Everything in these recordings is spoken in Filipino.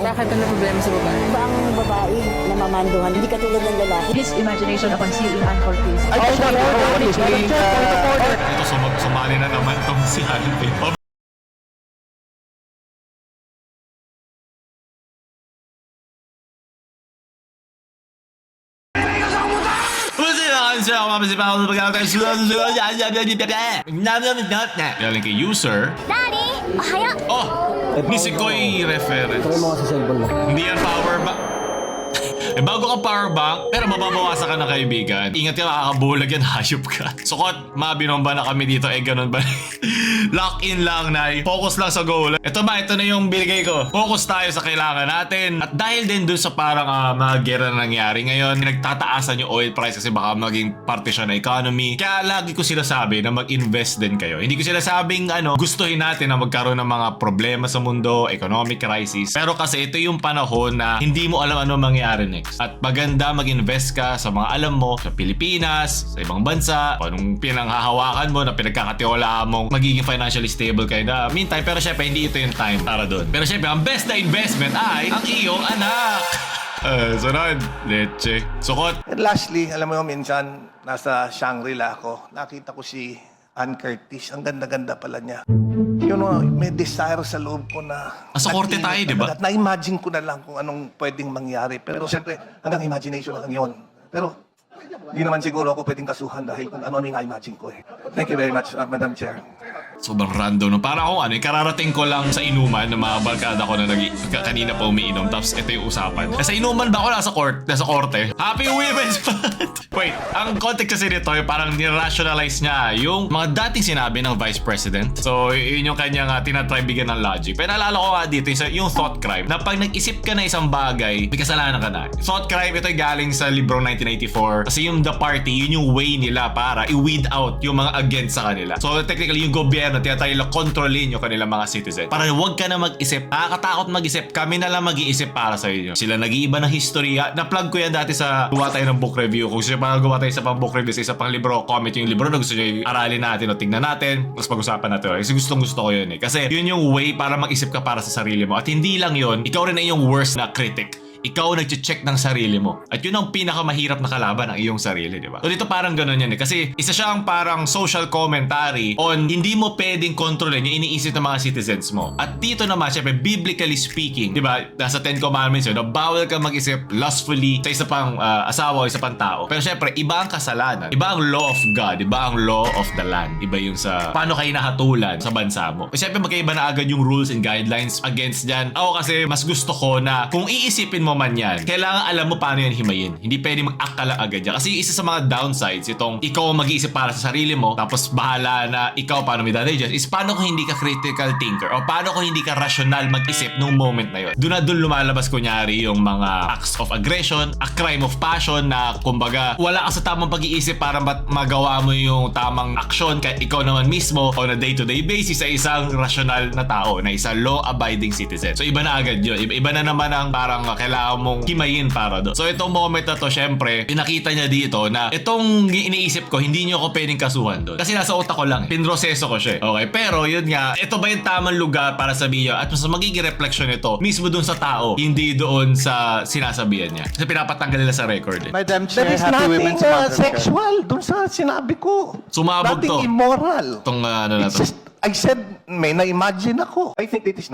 Bakit ano problema sa babae? Iba ang babae na mamanduhan, hindi katulad ng lalaki. His imagination upon seeing Ann Cortez. Ito, sumali na naman tong si Alvin. Galing kay user. Oh, Nisekoy reference. Hindi yan power bank. Eh, bago ka power bank, pero mababawasan ka ng kaibigan. Ingat ka, makakabulag yan, hayop ka. Sukot, mabinomba na kami dito, eh ganun ba? Lock in lang, Nay. Focus lang sa goal. Ito na yung binigay ko. Focus tayo sa kailangan natin. At dahil din dun sa parang mga gera na nangyari ngayon, nagtataasan yung oil price kasi baka maging parte siya na economy. Kaya lagi ko sinasabi na mag-invest din kayo. Hindi ko sinasabing gustuhin natin na magkaroon ng mga problema sa mundo, economic crisis. Pero kasi ito yung panahon na hindi mo alam ano mangyari next. At maganda mag-invest ka sa mga alam mo sa Pilipinas, sa ibang bansa, o anong pinanghahawakan mo na pinagkakatiwalaan mong magiging financially stable kayo na meantime. Pero syempre hindi ito yung time para doon. Pero syempre ang best na investment ay ang iyong anak. Sunod, leche. Sukot. And lastly, alam mo minsan nasa Shangri-La ako, nakita ko si Ann Curtis. Ang ganda-ganda pala niya. Yun know, may desire sa loob ko na... Sa korte tayo, di ba? Na-imagine ko na lang kung anong pwedeng mangyari. Pero siyempre, hanggang imagination lang yun. Pero hindi naman siguro ako pwedeng kasuhan dahil kung ano yung imagine ko eh. Thank you very much, Madam Chair. Sobrang random. No? Para akong kararating ko lang sa inuman ng mga barkada ko na kanina pa umiinom. Tapos ito yung usapan. Sa inuman ba ako nasa korte? Happy Women's Month! Wait, ang context kasi nito yung parang nirationalize niya yung mga dating sinabi ng Vice President. So, yun yung kanyang tinatry bigyan ng logic. Pero naalala ko nga dito yung thought crime. Na pag nag-isip ka na isang bagay, may kasalanan ka na. Thought crime, ito yung galing sa libro 1984. Kasi yung The Party, yun yung way nila para i-weed out yung mga against sa kanila. So, technically, yung gobyerno, tinatry nila kontrolin yung kanilang mga citizen. Para huwag ka na mag-isip. Nakakatakot mag-isip. Kami na lang mag-iisip para sa inyo. Sila nag-iiba ng history. Na-plug ko yan dati sa gawa tayo ng book review. Kung gusto nyo parang gawa tayo sa pang book review sa isa pang libro, comment yung libro na gusto nyo aralin natin o tingnan natin. Mas pag-usapan natin. Kasi gustong-gusto ko yun eh. Kasi yun yung way para mag-isip ka para sa sarili mo. At hindi lang yun, ikaw rin ay yung worst na critic. Ikaw nag-check ng sarili mo. At yun ang pinakamahirap na kalaban ng iyong sarili, di ba? So dito parang ganun yan eh. Kasi isa siyang parang social commentary on hindi mo pwedeng kontrolin yung iniisip ng mga citizens mo. At dito naman, syempre, biblically speaking, di ba? Nasa 10 Commandments yun, na bawal ka mag-isip lustfully sa isa pang asawa o isa pang tao. Pero syempre, iba ang kasalanan. Iba ang law of God. Iba ang law of the land. Iba yung sa paano kayo nahatulan sa bansa mo. Kasi syempre, magkaiba na agad yung rules and guidelines against dyan. Ako kasi, mas gusto ko na kung iisipin mo man yan, kailangan alam mo paano yan himayin. Hindi pwede mag-act ka lang agad yan. Kasi isa sa mga downsides, itong ikaw ang mag-iisip para sa sarili mo, tapos bahala na ikaw paano may dadadjust, is paano kung hindi ka critical thinker o paano kung hindi ka rational mag-isip nung moment na yun. Doon na doon lumalabas kunyari yung mga acts of aggression, a crime of passion na kumbaga wala ka sa tamang pag-iisip para magawa mo yung tamang aksyon kahit ikaw naman mismo on a day-to-day basis sa isang rational na tao, na isang law-abiding citizen. So iba na agad yun. Iba na naman ang parang kailangan mong himayin para doon. So itong moment na to, syempre, pinakita niya dito na itong iniisip ko, hindi niyo ako pwedeng kasuhan doon. Kasi nasa utak ko lang, pinroseso ko siya. Okay, pero yun nga, ito ba yung tamang lugar para sabihin at mas magiging reflection nito mismo doon sa tao, hindi doon sa sinasabihan niya. Kasi pinapatanggal nila sa record eh. Madam Chair, there is nothing sexual dun sa sinabi ko. Sumabog to. Nothing immoral. Itong na It's to. just, I said, may na-imagine ako. I think there is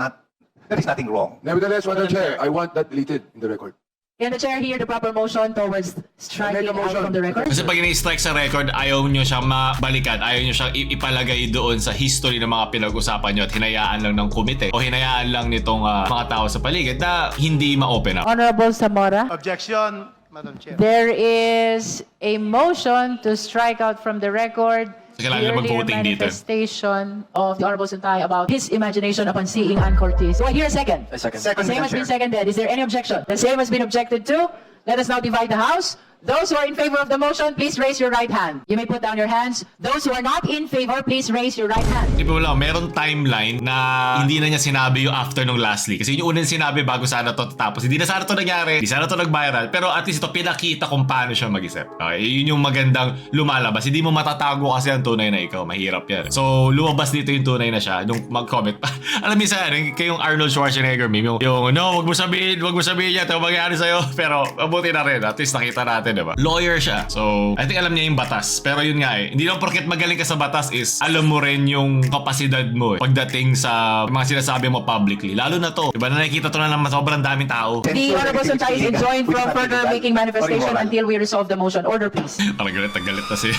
nothing wrong. Nevertheless, Madam Chair, I want that deleted in the record. Can the chair hear the proper motion towards striking out from the record? Kasi pag ini-strike sa record, ayaw nyo siyang mabalikan, ayaw nyo siyang ipalagay doon sa history ng mga pinag-usapan nyo at hinayaan lang ng komite o hinayaan lang nitong mga tao sa paligid na hindi ma-open up. Honorable Zamora, Objection, Madam Chair. there is a motion to strike out from the record So, kailangan na mag-voting dito. manifestation of the Honorable Suntay about his imagination upon seeing Ann Cortez. Do I hear a second? A second. The same has been seconded. Is there any objection? The same has been objected to. Let us now divide the House. Those who are in favor of the motion, please raise your right hand. You may put down your hands. Those who are not in favor, please raise your right hand. Di ba wala, meron timeline na hindi na niya sinabi yung after nung lastly. Kasi yun yung unang sinabi bago sana to tapos. Hindi na sana to nangyari, hindi sana to nag-viral. Pero at least ito, pinakita kung paano siya mag-isip. Okay, yun yung magandang lumalabas. Hindi mo matatago kasi ang tunay na ikaw. Mahirap yan. So, lumabas dito yung tunay na siya nung mag-comment. Alam mo sa kayong Arnold Schwarzenegger meme, yung no, wag mo sabihin yan, ito mangyari sa'yo. Pero, mabuti na rin. At least nakita natin, diba? Lawyer siya. So, I think alam niya yung batas. Pero yun nga eh, hindi lang porket magaling ka sa batas is, alam mo rin yung kapasidad mo eh, pagdating sa mga sinasabi mo publicly. Lalo na to. Diba na nakikita to na ng sobrang daming tao. The Honorable Suntay is enjoined from further making manifestation until we resolve the motion. Order, please. Parang galit na si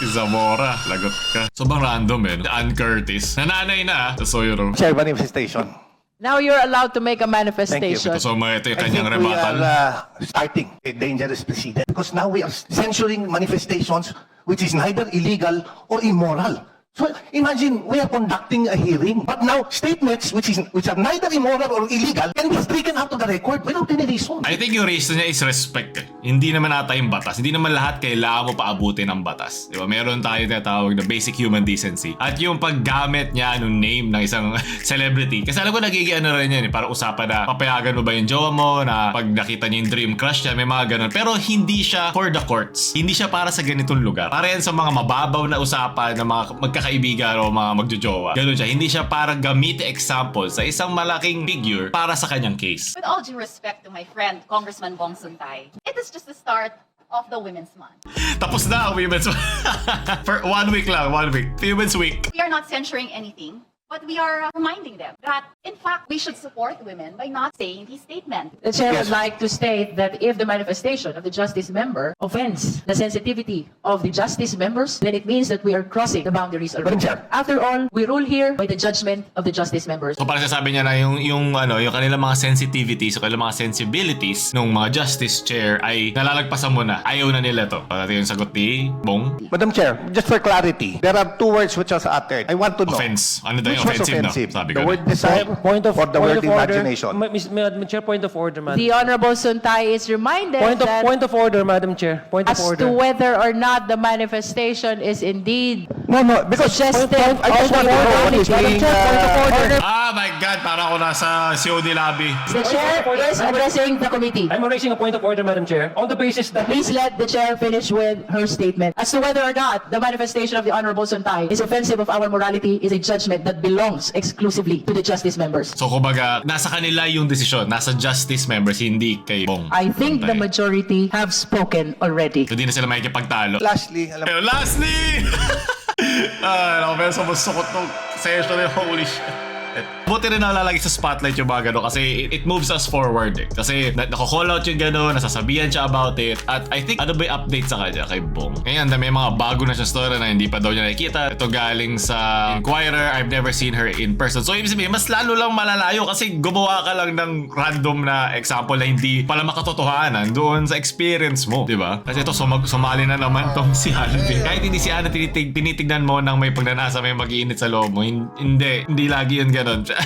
Zamora. Lagot ka. Sobrang random eh. Ann Curtis. Nananay na. So yun. Chair, manifestation. Now you're allowed to make a manifestation. So ito yung I kanyang think we rebuttal. are starting a dangerous precedent because now we are censoring manifestations which is neither illegal or immoral. So imagine we are conducting a hearing, but now statements which are neither immoral or illegal can be stricken out of the record without any reason. I think yung reason niya is respect eh. Hindi naman ata yung batas. Hindi naman lahat kailangan mo paabutin ng batas. Diba? Meron tayo tinatawag na basic human decency. At yung paggamit niya ng name ng isang celebrity. Kasi alam ko nagiging ano rin yan eh. Para usapan na papayagan mo ba yung jowa mo na pag nakita niya yung dream crush niya, may mga ganun. Pero hindi siya for the courts. Hindi siya para sa ganitong lugar. Para yan sa mga mababaw na usapan ng mga magkakaibigan o mga magjojowa. Ganun siya. Hindi siya para gamitin example sa isang malaking figure para sa kanyang case. With all due respect to my friend, Congressman Bong Suntay, it is just the start of the Women's Month. Tapos na ang Women's For 1 week lang, 1 week. Women's Week. We are not censoring anything, but we are reminding them that, in fact, we should support women by not saying these statements. The chair would like to state that if the manifestation of the justice member offends the sensitivity of the justice members, then it means that we are crossing the boundaries already. Madam Chair. After all, we rule here by the judgment of the justice members. So parang sasabi niya na yung kanilang mga sensitivities, yung kanilang mga sensibilities ng mga justice chair ay nalalagpasan mo na. Ayaw na nila to. Pati yung sagot ni Bong. Madam Chair, just for clarity, there are two words which was uttered. I want to know. Offense. Ano daw Which yung was offensive na? offensive? Sabi The ko word na. desire Point of or the point word of order. imagination? Madam Chair, point of order, Madam. The Honorable Suntay is reminded that Point of order, Madam Chair. Point of as order. to whether or not the manifestation is indeed No, because suggested I just want to know what is being... Ah, my God! Parang ako nasa COD lobby. the chair is addressing the committee. I'm raising a point of order, Madam Chair, on the basis that Please let the chair finish with her statement. As to whether or not the manifestation of the Honorable Suntay is offensive of our morality is a judgment that belongs exclusively to the justice members. So kumbaga, nasa kanila yung desisyon. Nasa justice members, hindi kay Bong. I think the Suntay. majority have spoken already. So di na sila makikipagtalo. Lastly, alam Pero lastly! Ako pero sumusukot nung session yung holy shit. Buti rin nalalagay sa spotlight yung mga gano'n kasi it moves us forward eh. Kasi nako-call out yung gano'n, nasasabihan siya about it. At I think ano ba yung update sa kanya kay Bong? Ngayon, may mga bago na siya story na hindi pa daw niya nakikita. Ito galing sa Inquirer, I've never seen her in person. So ibig sabihin, mas lalo lang malalayo kasi gumawa ka lang ng random na example na hindi pala makatotohanan doon sa experience mo, di ba? Kasi ito, sumali na naman tong si Alvin. Kahit hindi si Ana tinitignan mo nang may pagnanasa, may mag-iinit sa loob mo. Hindi lagi yun gano'n.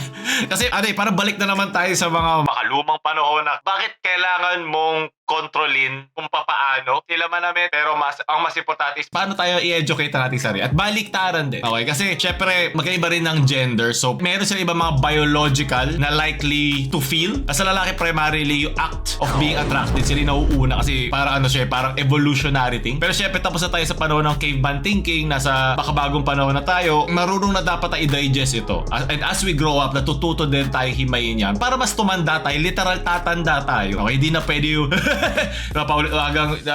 Kasi parang balik na naman tayo sa mga makalumang panahon na bakit kailangan mong kontrolin kung papaano sila manamit, pero ang mas importante is paano tayo i-educate ang ating sarili at baliktaran din. Okay, kasi syempre magkaiba rin ng gender, so meron sila iba mga biological na likely to feel. Sa lalaki primarily yung act of being attracted sila nauuna kasi parang parang evolutionary thing. Pero syempre tapos na tayo sa panahon ng caveman thinking, nasa makabagong panahon na tayo, marunong na dapat tayo i-digest ito. And as we grow up, natututo din tayo himayin yan para mas tumanda tayo, literal tatanda tayo. Okay, di na pwede yung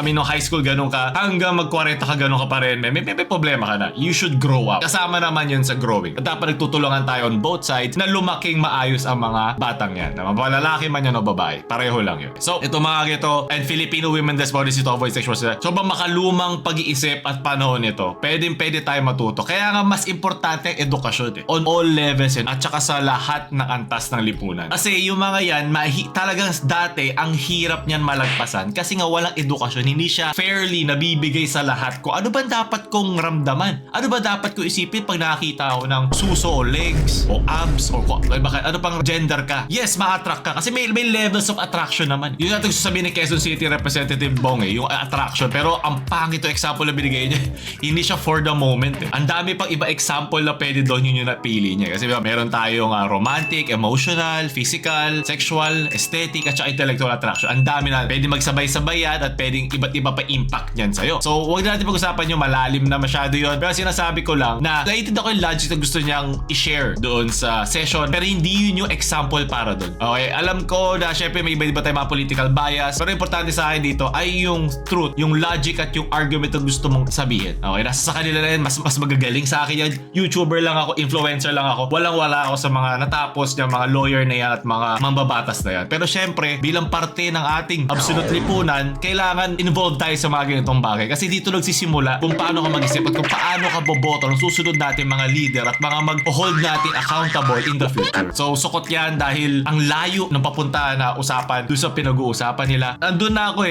nung high school ganun ka, hanggang mag-40 ka ganun ka pa rin, may problema ka na. You should grow up. Kasama naman yun sa growing. At dapat nagtutulungan tayo on both sides na lumaking maayos ang mga batang yan. Na mapalalaki man yan o babae. Pareho lang yun. So, ito mga gito, and Filipino women bodies to avoid sexual assault. So, makalumang pag-iisip at panahon nito, pwede tayo matuto. Kaya nga mas importante ang edukasyon on all levels at saka sa lahat ng antas ng lipunan. Kasi yung mga yan, talagang dati, ang hirap niyan malagpasan. nalalagpasan kasi nga walang edukasyon. Hindi siya fairly nabibigay sa lahat ko. Ano ba dapat kong ramdaman? Ano ba dapat ko isipin pag nakakita ako ng suso o legs o abs o ano pang gender ka? Yes, ma-attract ka kasi may levels of attraction naman. Yun natin sasabihin ni Quezon City Representative Bong yung attraction. Pero ang pangit to example na binigay niya, hindi siya for the moment. Ang dami pang iba example na pwede doon yun yung napili niya. Kasi meron tayong romantic, emotional, physical, sexual, aesthetic, at saka intellectual attraction. Ang dami na pwede magsabay-sabay yan at pwedeng iba't iba pa impact niyan sa'yo. So, huwag natin pag-usapan yung malalim na masyado yun. Pero sinasabi ko lang na naiintindihan ko yung logic na gusto niyang i-share doon sa session. Pero hindi yun yung example para doon. Okay? Alam ko na syempre may iba-iba tayong mga political bias. Pero importante sa akin dito ay yung truth, yung logic at yung argument na gusto mong sabihin. Okay? Nasa sa kanila na yan. Mas magagaling sa akin yan. YouTuber lang ako, influencer lang ako. Walang-wala ako sa mga natapos niya, mga lawyer na yan at mga mambabatas na yan. Pero syempre, bilang parte ng ating absolute lipunan, kailangan involved tayo sa mga ganitong bagay. Kasi dito nagsisimula kung paano ka mag-isip at kung paano ka boboto ng susunod natin mga leader at mga mag-hold natin accountable in the future. So, sukot yan dahil ang layo ng papunta na usapan doon sa pinag-uusapan nila. Andun na ako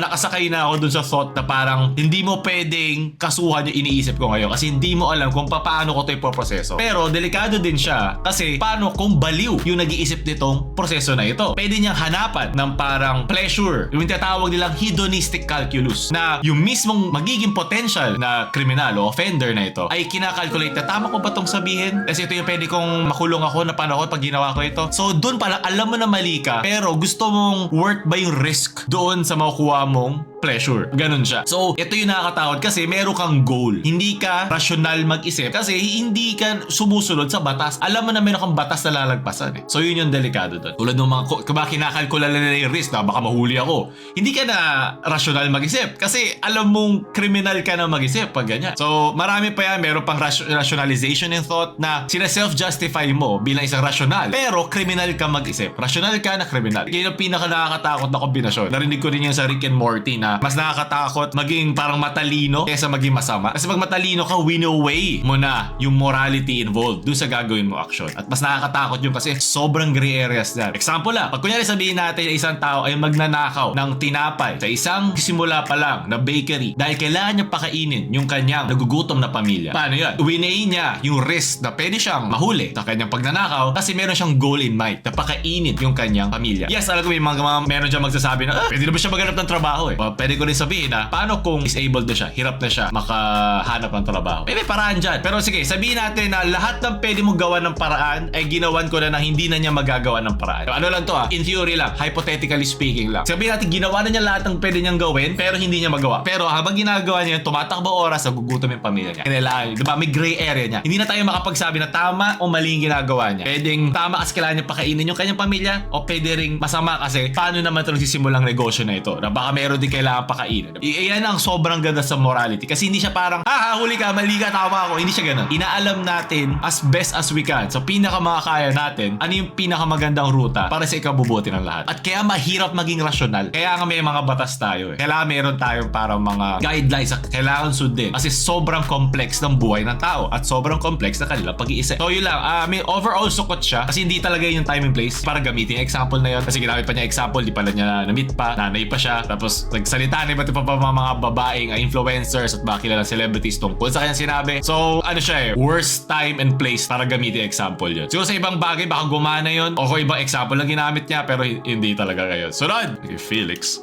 nakasakay na ako doon sa thought na parang hindi mo pwedeng kasuhan yung iniisip ko ngayon kasi hindi mo alam kung paano ko ito ipoproseso. Pero delikado din siya kasi paano kung baliw yung nag-iisip nitong proseso na ito. Pwede niyang hanapan ng parang pleasure, yung tinatawag nilang hedonistic calculus, na yung mismong magiging potential na kriminal o offender na ito ay kinakalculate na tama ko ba itong sabihin? Kasi ito yung pwede kong makulong ako na paano ko pag ginawa ko ito. So doon pala alam mo na mali ka pero gusto mong worth ba yung risk doon sa makukuha mong pleasure. Ganun siya. So, ito yung nakakatakot kasi meron kang goal. Hindi ka rational mag-isip kasi hindi ka sumusunod sa batas. Alam mo na meron kang batas na lalagpasan eh. So, yun yung delikado doon. Tulad ng mga kinakalkula nila yung risk na baka mahuli ako. Hindi ka na rational mag-isip kasi alam mong criminal ka na mag-isip pag ganyan. So, marami pa yan. Meron pang rationalization in thought na sina-self-justify mo bilang isang rational. Pero, criminal ka mag-isip. Rational ka na criminal. Yan yung pinaka nakakatakot na kombinasyon. Narinig ko rin yan sa Rick and Morty na mas nakakatakot maging parang matalino kaysa maging masama. Kasi pag matalino ka, win-away mo na yung morality involved dun sa gagawin mo action. At mas nakakatakot yun kasi sobrang gray areas na. Example lang, pag kunyari sabihin natin na isang tao ay magnanakaw ng tinapay sa isang simula pa lang na bakery dahil kailangan niya pakainin yung kanyang nagugutom na pamilya. Paano yun? Winay niya yung risk na pwede siyang mahuli sa kanyang pagnanakaw kasi meron siyang goal in mind na pakainin yung kanyang pamilya. Yes, alam ko may mga meron dyan magsasabi na pwede na ba siya maghanap ng trabaho eh. Pwede ko rin sabihin na paano kung disabled na siya, hirap na siya makahanap ng trabaho. May paraan dyan. Pero sige, sabihin natin na lahat ng pwede mong gawa ng paraan ay ginawan ko na hindi na niya magagawa ng paraan. Ano lang to in theory lang, hypothetically speaking lang. Sabihin natin ginawa na niya lahat ng pwede niyang gawin pero hindi niya magawa. Pero habang ginagawa niya, tumatakbo oras, nagugutom yung pamilya niya. Kailangan, diba? May gray area niya. Hindi na tayo makapagsabi na tama o mali yung ginagawa niya. Pwedeng tama kasi kailangan niya pakainin yung kanyang pamilya o pwede ring masama kasi paano naman ito nagsisimulang negosyo na ito na baka meron din kailangan pakainin. Iyan ang sobrang ganda sa morality kasi hindi siya parang huli ka, mali ka, tama ako. Hindi siya ganun. Inaalam natin as best as we can. So pinakamakakaya natin ano yung pinakamagandang ruta para sa ikabubuti ng lahat. At kaya mahirap maging rasyonal. Kaya nga may mga batas tayo eh. Kailangan meron tayong parang mga guidelines na kailangan sundin kasi sobrang complex ng buhay ng tao at sobrang complex na kanilang pag-iisip. So yun lang, may overall sukot siya kasi hindi talaga yung time and place para gamitin yung example na yun kasi ginamit pa niya example, di pala niya na-meet pa, nanay pa siya, tapos nagsalita na iba't iba pa mga babaeng influencers at baka kilalang celebrities tungkol sa kanyang sinabi. So ano siya worst time and place para gamitin yung example yun. Siguro sa ibang bagay baka gumana yun o kung ibang example lang ginamit niya pero hindi talaga ngayon. Sunod! Okay, Felix.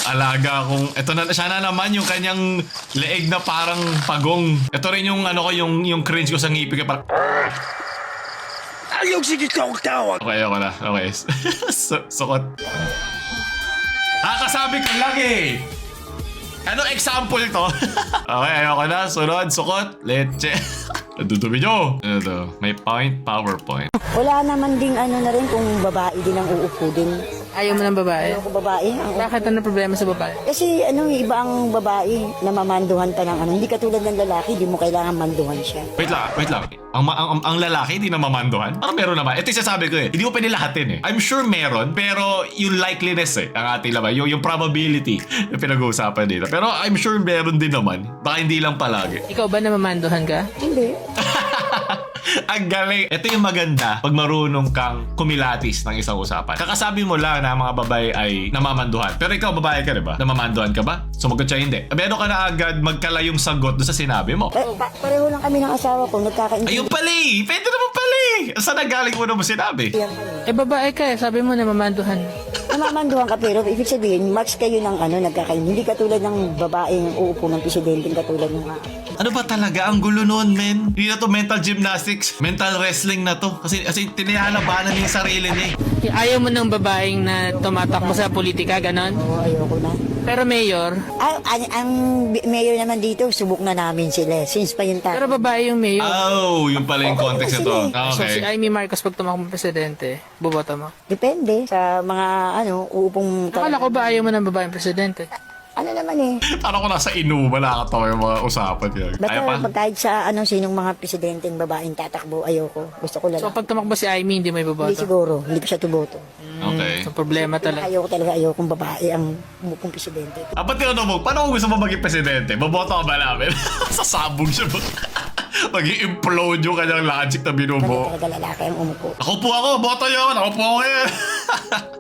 Alaga akong ito na siya na naman yung kanyang leeg na parang pagong. Ito rin yung yung cringe ko sa ngipin ko parang ayaw sige tawag. Okay, ako na. Okay. Sukot. Kasabi ko lang eh. Anong example to? Okay, ayoko na. Sunod, sukot, leche. Nadudumi nyo. Ano to? May PowerPoint. Wala naman ding na rin kung babae din ang uupo din. Ayaw mo ng babae? Ayaw ko babae. Bakit ano problema sa babae? Kasi iba ang babae na mamanduhan pa ng hindi katulad ng lalaki, di mo kailangan manduhan siya. Wait lang. Ang lalaki hindi na mamanduhan? Parang meron naman. Ito yung sasabi ko eh. Hindi mo pwede lahatin eh. I'm sure meron, pero yung likeliness eh. Ang ating laban. Yung probability na pinag-uusapan dito. Pero I'm sure meron din naman. Baka hindi lang palagi. Ikaw ba namamanduhan ka? Hindi. Ang galing. Ito yung maganda pag marunong kang kumilatis ng isang usapan. Kakasabi mo lang na ang mga babae ay namamanduhan. Pero ikaw, babae ka, diba? Namamanduhan ka ba? Sumagot siya hindi. Meron ka na agad magkalayong sagot doon sa sinabi mo. Pareho lang kami ng asawa ko, nagkakaintindihan. Ayun pala eh. Pwede naman pala eh. Saan nagaling mo naman sinabi? Eh, babae ka eh. Sabi mo na mamanduhan. Namamanduhan ka pero ibig sabihin, match kayo ng nagkakaintindihan. Hindi katulad ng babaeng uupo ng presidente katulad ng Ano ba talaga? Ang gulo noon, men. Hindi na to mental gymnastics. Mental wrestling na to. Kasi tinihalabanan niya yung sarili niya eh. Ayaw mo ng babaeng na tumatakbo sa politika, ganon? Oo, ayoko na. Pero mayor, Ang mayor naman dito, subok na namin sila. Since pa yung pero babae yung mayor. Oh, yung pala yung context nito. So si Okay. Amy Marcos pag tumakbo presidente, boboto mo? Depende sa mga uupong... Akala ko ba ayaw mo ng babaeng presidente? Ano naman eh. Parang ko nasa inuman, nakakatawa yung mga usapan yan. Kaya pa? Basta kahit sa sinong mga presidenteng babaeng tatakbo, ayoko. Gusto ko lang. So pag tumakbo si Amy, hindi mo Hindi iboboto? siguro. Hindi ko siya tuboto. Okay. So problema talaga. Ayoko kung babae ang umupong presidente. Ba't tinanong mo, paano kung gusto mo maging presidente? Baboto ka ba namin? Sasabog siya ba? Mag-i-implode yung kanyang logic na binubuo. Talaga lalaki ang umupo. Ako, boto yun. Ako ngayon.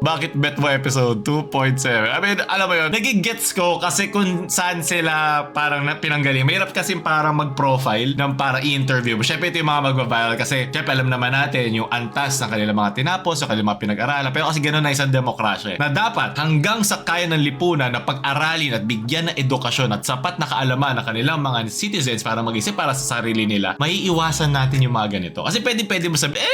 Bakit bet mo episode 2.7? I mean, alam mo yun, nagigets ko kasi kung saan sila parang pinanggaling. Mahirap kasi parang mag-profile ng para i-interview mo. Siyempre ito yung mga magbabiral kasi siyempre alam naman natin yung antas ng kanilang mga tinapos, yung kanilang mga pinag-aralan. Pero kasi gano'n na isang demokrasya na dapat hanggang sa kaya ng lipunan na pag-aralin at bigyan ng edukasyon at sapat na kaalaman ng kanilang mga citizens para mag-isip para sa sarili nila, maiiwasan natin yung mga ganito. Kasi pwede mo sabihin,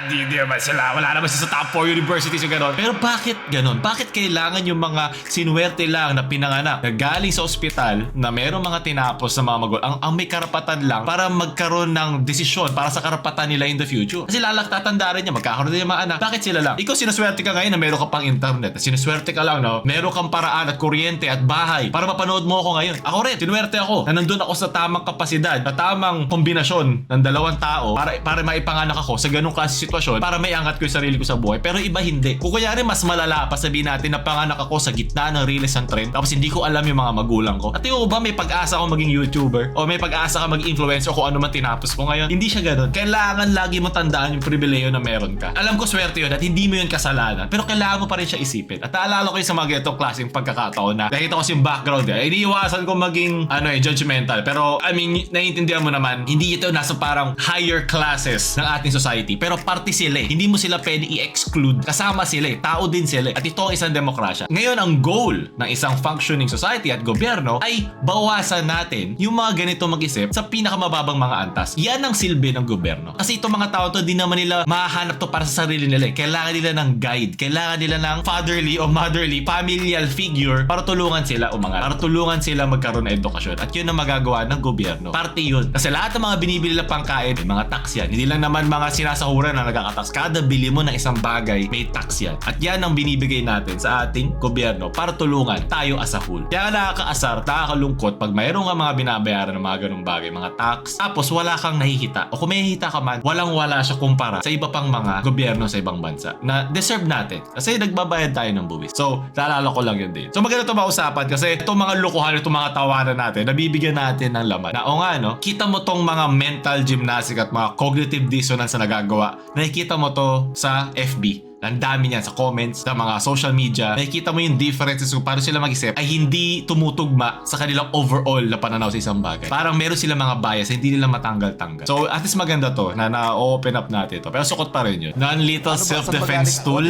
hindi naman sila, wala naman sila sa top 4 universities yung gano'n. Pero bakit gano'n? Bakit kailangan yung mga sinuwerte lang na pinanganak na galing sa ospital na merong mga tinapos na mga magulang ang may karapatan lang para magkaroon ng desisyon para sa karapatan nila in the future? Kasi tatanda rin niya, magkakaroon din yung mga anak. Bakit sila lang? Ikaw sinuswerte ka ngayon na meron ka pang internet. Sinuswerte ka lang na meron kang paraan at kuryente at bahay para mapanood mo ako ngayon. Ako rin, sinuswerte ako na nandun ako sa tamang kapasidad, na tamang kombinasyon ng dalawang tao para maipanganak ako sa ganung klase sitwasyon para may angat ko yung sarili ko sa buhay. Pero iba hindi. Kung kunyari mas malala pa, sabihin natin na panganak ako sa gitna ng riles ng trend tapos hindi ko alam yung mga magulang ko. At yung ba may pag-asa ako maging YouTuber o may pag-asa ka maging influencer kung ano man tinapos mo ngayon? Hindi siya ganun. Kailangan lagi mo tandaan yung pribileyo na meron ka. Alam ko swerte yun at hindi mo yun kasalanan. Pero kailangan mo pa rin siya isipin. At naalala ko yung sa mga ganitong klaseng pagkakataon na nakita ko yung background niya. Iniiwasan ko maging judgmental. Pero I mean, naiintindihan mo naman, hindi ito nasa parang higher classes ng ating society. Pero parte sila eh. Hindi mo sila pwede i-exclude. Kasama sila eh. Tao din sila eh. At ito ang isang demokrasya. Ngayon, ang goal ng isang functioning society at gobyerno ay bawasan natin yung mga ganito mag-isip sa pinakamababang mga antas. Yan ang silbi ng gobyerno. Kasi itong mga tao to, di naman nila mahanap to para sa sarili nila eh. Kailangan nila ng guide. Kailangan nila ng fatherly o motherly familial figure para tulungan sila umangat. Para tulungan sila magkaroon ng edukasyon. At yun ang magagawa ng gobyerno. Parte yun. Kasi lahat ng mga binibili na pangkain, may mga tax yan. Hindi lang naman mga sinasahuran na nagkakatax. Kada bili mo ng isang bagay, may tax yan. At yan ang binibigay natin sa ating gobyerno para tulungan tayo as a whole. Kaya nakakaasar, nakakalungkot pag mayroon ka mga binabayaran ng mga ganung bagay, mga tax, tapos wala kang nahihita. O kung may hihita ka man, walang-wala siya kumpara sa iba pang mga gobyerno sa ibang bansa na deserve natin. Kasi nagbabayad tayo ng buwis. So, naalala ko lang yun din. So, maganda ito mausapan kasi itong mga lukuhan, itong mga tawanan natin, nabibigyan natin ng laman. Na o nga, no? Kita mo tong mga mental gymnastics at mga cognitive dissonance na nagagawa. Nakikita mo to sa FB. Ang dami niyan sa comments, sa mga social media. Nakikita mo yung differences kung paano sila mag-isip ay hindi tumutugma sa kanilang overall na pananaw sa isang bagay. Parang meron sila mga bias hindi nila matanggal-tanggal. So at least maganda to na na-open up natin to. Pero sukot pa rin yun. Non-lethal self-defense tool.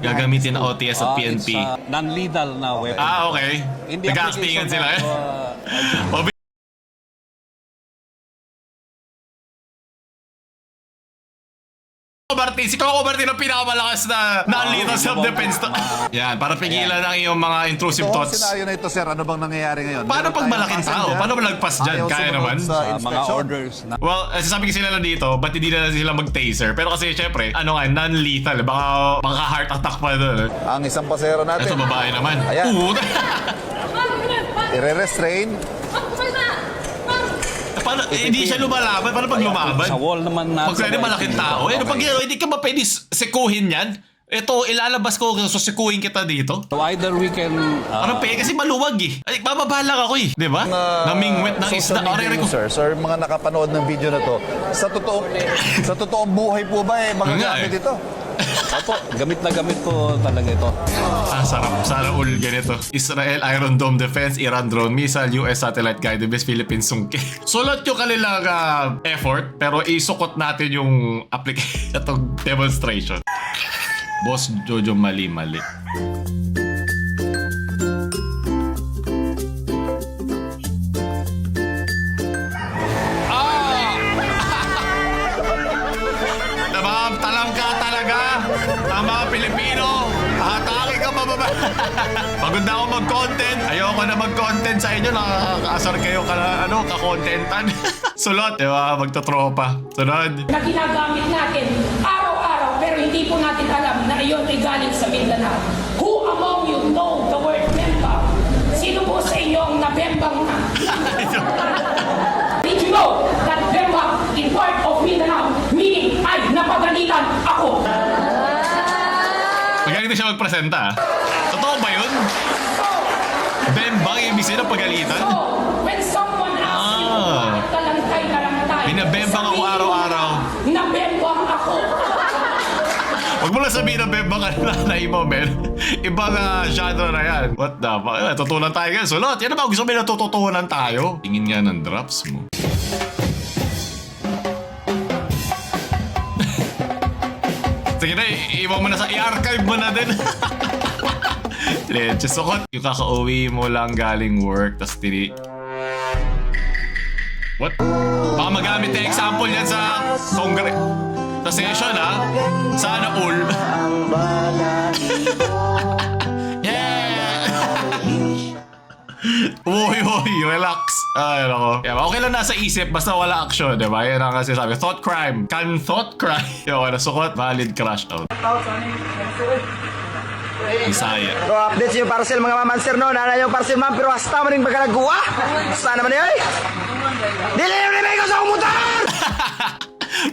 Gagamitin ng OTS at PNP. Non-lethal na weapon. Okay. Nag-actingan sila eh. Martin, si Coco Martin ang pinakamalakas na non-lethal self-defense to. Yan, para pigilan ang iyong mga intrusive thoughts. Scenario na ito, sir, ano bang nangyayari ngayon? Paano pag malaking tao? Paano ba lagpas dyan? Kaya naman? Mga orders na. Well, sasabi kasi nila dito, ba't hindi na sila mag-taser? Pero kasi syempre, non-lethal. Baka heart attack pa doon. Ang isang pasero natin. Ito, babae naman. Ayan. I-restrain. Paano, hindi siya lumalaban. Paano pag lumaban? Sa wall naman na. Pag pwede malaking tao. Pag hindi ka ba pwede sekuhin yan? Ito, ilalabas ko, susikuin kita dito. So either we can... Ano pe, kasi maluwag eh. Ay, bababa lang ako eh. Di ba? Namingwit ng isda. social media users or mga nakapanood ng video na to, sa totoong buhay po ba magagamit ito? Opo, gamit na gamit ko talaga ito. Sarap. Sana all ganito. Israel Iron Dome Defense, Iran Drone Missile, US Satellite Guided Base, Philippines Sungke. Sulat yung kanilang effort, pero isukot natin yung application, itong demonstration. Boss Jojo, mali. Talangka talaga ang mga Pilipino. Hatake ka pababa. Pagod na ako mag-content. Ayoko na mag-content sa inyo. Nakakaasar kayo ka-contentan. Sulot, di ba? Magtotropa. Sunod. Na ginagamit natin araw-araw pero hindi po natin alam na iyon ay galing sa Mindanao. Who among you know the word bembang? Sino po sa inyo ang nabembang na? Did you know that bembang in part of Mindanao meaning ay napagalitan ako? Magaling na siya magpresenta. Totoo ba yun? Bembang yung ibig sabihin ng pagalitan? So, when someone asks you, bakit kalantay na lang tayo? Binabembang ako araw-araw. Nabembang ako. Huwag mo lang sabihin na bembang ka na mo, men. Ibang genre na yan. What the fuck? Tutunan tayo ngayon. Sulot, yan naman. Gusto mo na tututunan tayo. Tingin nga ng drops mo. Sige na, iwan mo na i-archive mo na din. Leche, sukot. Yung kakauwi mo lang galing work, tas What? Baka magamit na example yan sa sa session, ha? Sana all. Yeah! Uy, relax. Ay, nako. Yeah, okay lang nasa isip, basta wala action, di ba? Yan ang kasi sabi. Thought crime. Can thought crime. Yung nasukot, valid crash out. Isaya. So, update yung parcel mga mamanser no. Nana yung parcel man pero hasta man yung bagalagwa. Sana man yun. Dili yung limay ko sa kumutan!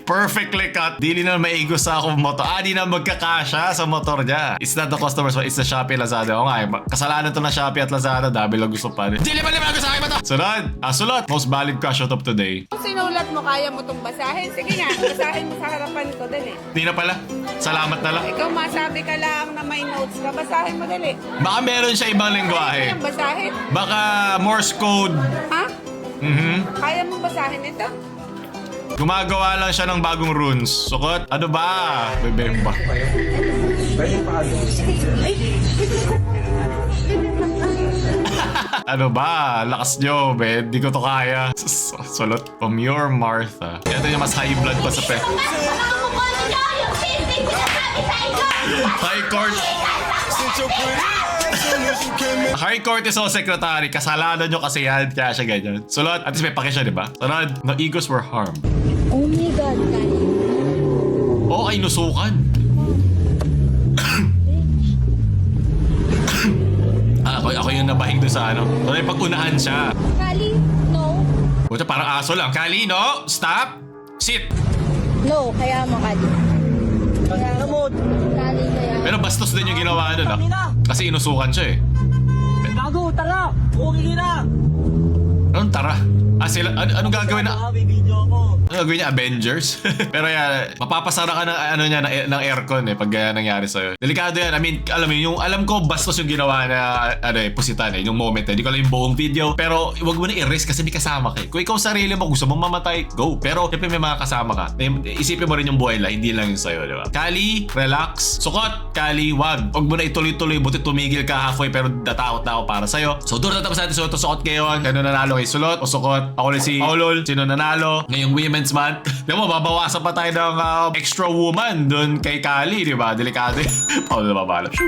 Perfectly cut. Dili na maigo sa akong motor. Di na magkakasya sa motor niya. It's not the customer's fault. It's the Shopee, Lazada. O nga, kasalanan to na Shopee at Lazada. Dami lang gusto pa rin. Dili ba sa akin ba to? Sunod. Sulot. Most valid crash out of today. Kung sinulat mo, kaya mo itong basahin. Sige nga, basahin mo sa harapan ko, dali. Di na pala. Salamat na lang. Ikaw masabi ka lang na may notes ka, basahin mo, dali. Baka meron siya ibang lengguwahe. Kaya basahin? Baka Morse code. Ha? Kaya mo basahin ito? Gumagawa lang siya ng bagong runes. Sukot. Ano ba? Bebemba. Ano ba? Lakas nyo, Ben. Di ko to kaya. Sulot. From your Martha. Ito yung mas high blood pa sa pet. High Court. High Court is all secretary. Kasalanan nyo kasi yan. Kaya siya ganyan. Sulot. At least may pake siya, di ba? Sunod. No egos were harmed. Oh my God, Oo, ay nusukan. Ako yung nabahing doon sa ano. So, pag-unahan siya. Kali, no. Buta, parang aso lang. Kali, no? Stop! Sit! No, kaya mo, Kali. Kaya mo. Kali, kaya. Pero bastos din yung ginawa doon, ah. Kasi inusukan siya, eh. Bago, tara! Okay na! Anong tara? Anong gagawin na? Ano gagawin niya? Avengers? Pero yan, mapapasara ka ng, ng aircon eh pag nangyari sa'yo. Delikado yan. I mean, alam ko bastos yung ginawa na pusitan yung moment eh. Hindi ko alam yung buong video. Pero wag mo na i-risk kasi may kasama ka eh. Kung ikaw sarili mo, gusto mong mamatay, go. Pero siyempre may mga kasama ka. Isipin mo rin yung buhay lang, hindi lang yung sa'yo, di ba? Kali, relax. Sukot, Kali, wag. Wag mo na ituloy-tuloy, buti tumigil ka halfway pero natakot na ako para sa'yo. So doon natapos natin sukot ngayon. Kano nanalo kay Sulot o Sukot? Ako ulit si Paulol. Sino nanalo? Ngayong Women's Month. Di mo, babawasan pa tayo ng extra woman doon kay Kali, di ba? Delikado. Paulol na babalo.